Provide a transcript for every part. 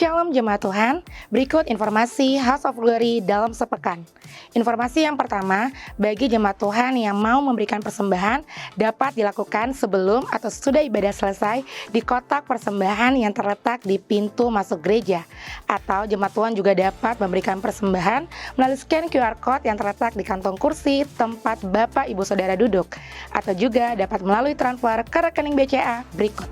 Shalom Jemaat Tuhan, berikut informasi House of Glory dalam sepekan. Informasi yang pertama, bagi jemaat Tuhan yang mau memberikan persembahan dapat dilakukan sebelum atau sudah ibadah selesai di kotak persembahan yang terletak di pintu masuk gereja. Atau jemaat Tuhan juga dapat memberikan persembahan melalui scan QR Code yang terletak di kantong kursi tempat Bapak Ibu Saudara duduk. Atau juga dapat melalui transfer ke rekening BCA berikut.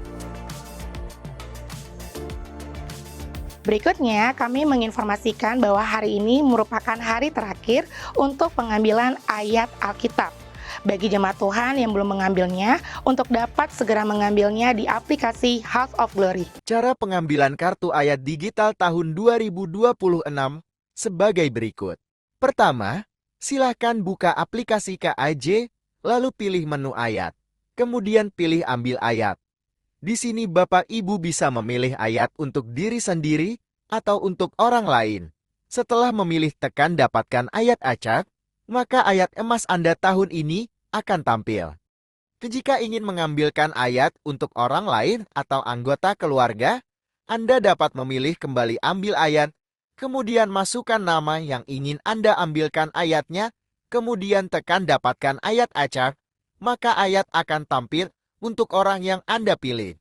Berikutnya, kami menginformasikan bahwa hari ini merupakan hari terakhir untuk pengambilan ayat Alkitab. Bagi jemaat Tuhan yang belum mengambilnya, untuk dapat segera mengambilnya di aplikasi House of Glory. Cara pengambilan kartu ayat digital tahun 2026 sebagai berikut. Pertama, silakan buka aplikasi KAJ, lalu pilih menu ayat. Kemudian pilih ambil ayat. Di sini Bapak Ibu bisa memilih ayat untuk diri sendiri atau untuk orang lain. Setelah memilih tekan dapatkan ayat acak, maka ayat emas Anda tahun ini akan tampil. Jika ingin mengambilkan ayat untuk orang lain atau anggota keluarga, Anda dapat memilih kembali ambil ayat, kemudian masukkan nama yang ingin Anda ambilkan ayatnya, kemudian tekan dapatkan ayat acak, maka ayat akan tampil untuk orang yang Anda pilih.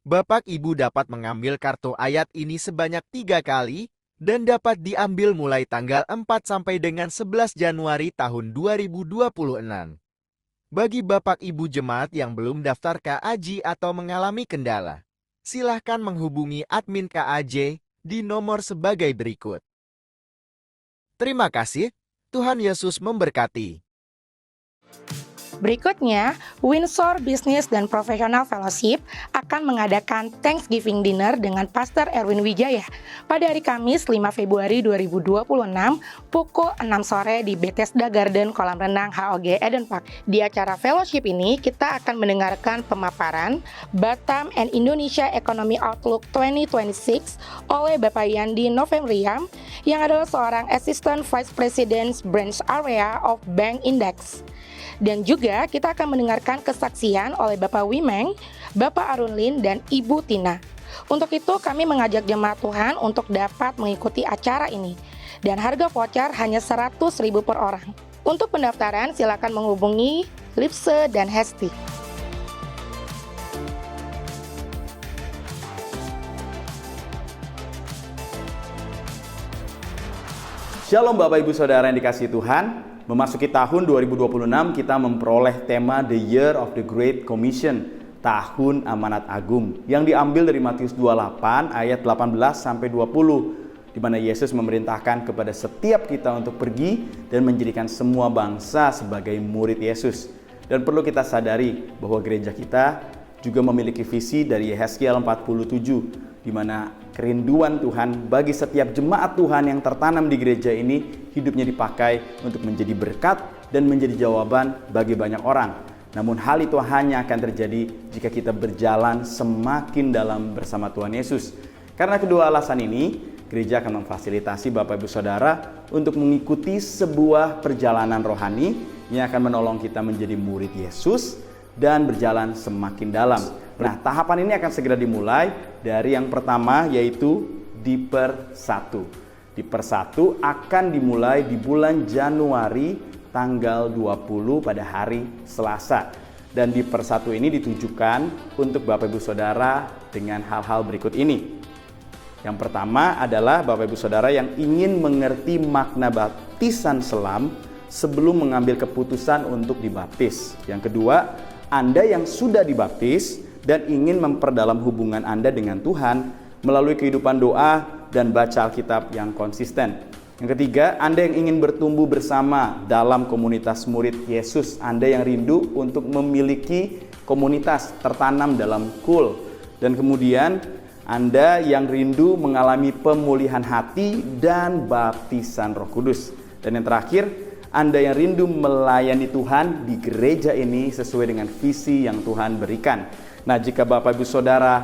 Bapak Ibu dapat mengambil kartu ayat ini sebanyak 3 kali dan dapat diambil mulai tanggal 4 sampai dengan 11 Januari tahun 2026. Bagi Bapak Ibu jemaat yang belum daftar KAJ atau mengalami kendala, silahkan menghubungi admin KAJ di nomor sebagai berikut. Terima kasih, Tuhan Yesus memberkati. Berikutnya, Windsor Business dan Professional Fellowship akan mengadakan Thanksgiving Dinner dengan Pastor Erwin Wijaya pada hari Kamis 5 Februari 2026 pukul 6 sore di Bethesda Garden Kolam Renang HOG Eden Park. Di acara fellowship ini, kita akan mendengarkan pemaparan Batam and Indonesia Economy Outlook 2026 oleh Bapak Yandi Novembriam yang adalah seorang Assistant Vice President Branch Area of Bank Index. Dan juga kita akan mendengarkan kesaksian oleh Bapak Wimeng, Bapak Arunlin, dan Ibu Tina. Untuk itu kami mengajak jemaat Tuhan untuk dapat mengikuti acara ini. Dan harga voucher hanya 100.000 per orang. Untuk pendaftaran silakan menghubungi Lipse dan Hesti. Shalom Bapak Ibu Saudara yang dikasihi Tuhan. Memasuki tahun 2026 kita memperoleh tema The Year of the Great Commission, Tahun Amanat Agung, yang diambil dari Matius 28 ayat 18 sampai 20, di mana Yesus memerintahkan kepada setiap kita untuk pergi dan menjadikan semua bangsa sebagai murid Yesus. Dan perlu kita sadari bahwa gereja kita juga memiliki visi dari Yehezkiel 47, di mana kerinduan Tuhan bagi setiap jemaat Tuhan yang tertanam di gereja ini hidupnya dipakai untuk menjadi berkat dan menjadi jawaban bagi banyak orang. Namun hal itu hanya akan terjadi jika kita berjalan semakin dalam bersama Tuhan Yesus. Karena kedua alasan ini, gereja akan memfasilitasi Bapak Ibu Saudara untuk mengikuti sebuah perjalanan rohani yang akan menolong kita menjadi murid Yesus dan berjalan semakin dalam. Nah, tahapan ini akan segera dimulai dari yang pertama, yaitu Diper 1. Diper 1 akan dimulai di bulan Januari tanggal 20 pada hari Selasa. Dan Diper 1 ini ditujukan untuk Bapak Ibu Saudara dengan hal-hal berikut ini. Yang pertama adalah Bapak Ibu Saudara yang ingin mengerti makna baptisan selam sebelum mengambil keputusan untuk dibaptis. Yang kedua, Anda yang sudah dibaptis dan ingin memperdalam hubungan Anda dengan Tuhan melalui kehidupan doa dan baca Alkitab yang konsisten. Yang ketiga, Anda yang ingin bertumbuh bersama dalam komunitas murid Yesus. Anda yang rindu untuk memiliki komunitas tertanam dalam kul. Dan kemudian, Anda yang rindu mengalami pemulihan hati dan baptisan Roh Kudus. Dan yang terakhir, Anda yang rindu melayani Tuhan di gereja ini sesuai dengan visi yang Tuhan berikan. Nah, jika Bapak Ibu Saudara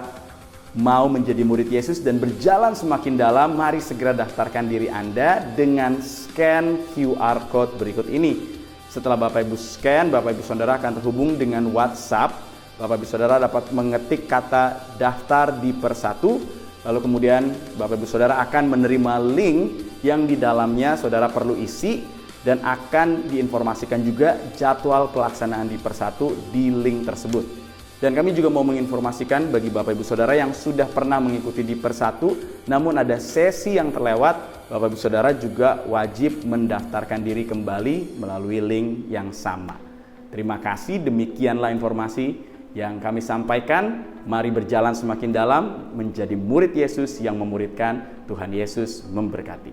mau menjadi murid Yesus dan berjalan semakin dalam, mari segera daftarkan diri Anda dengan scan QR Code berikut ini. Setelah Bapak Ibu scan, Bapak Ibu Saudara akan terhubung dengan WhatsApp. Bapak Ibu Saudara dapat mengetik kata daftar Diper 1 Lalu kemudian Bapak Ibu Saudara akan menerima link yang di dalamnya saudara perlu isi dan akan diinformasikan juga jadwal pelaksanaan di Persatu di link tersebut. Dan kami juga mau menginformasikan bagi Bapak Ibu Saudara yang sudah pernah mengikuti di Persatu, namun ada sesi yang terlewat, Bapak Ibu Saudara juga wajib mendaftarkan diri kembali melalui link yang sama. Terima kasih, demikianlah informasi yang kami sampaikan. Mari berjalan semakin dalam menjadi murid Yesus yang memuridkan. Tuhan Yesus memberkati.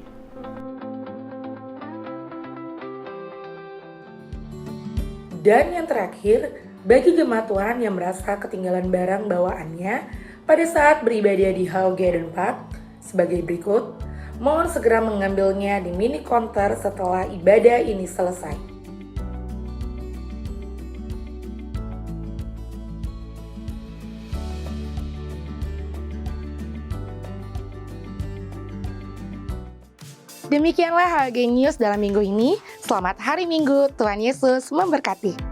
Dan yang terakhir, bagi jemaat Tuhan yang merasa ketinggalan barang bawaannya pada saat beribadah di Hall Garden Park sebagai berikut, mohon segera mengambilnya di mini counter setelah ibadah ini selesai. Demikianlah HG News dalam minggu ini. Selamat hari Minggu, Tuhan Yesus memberkati.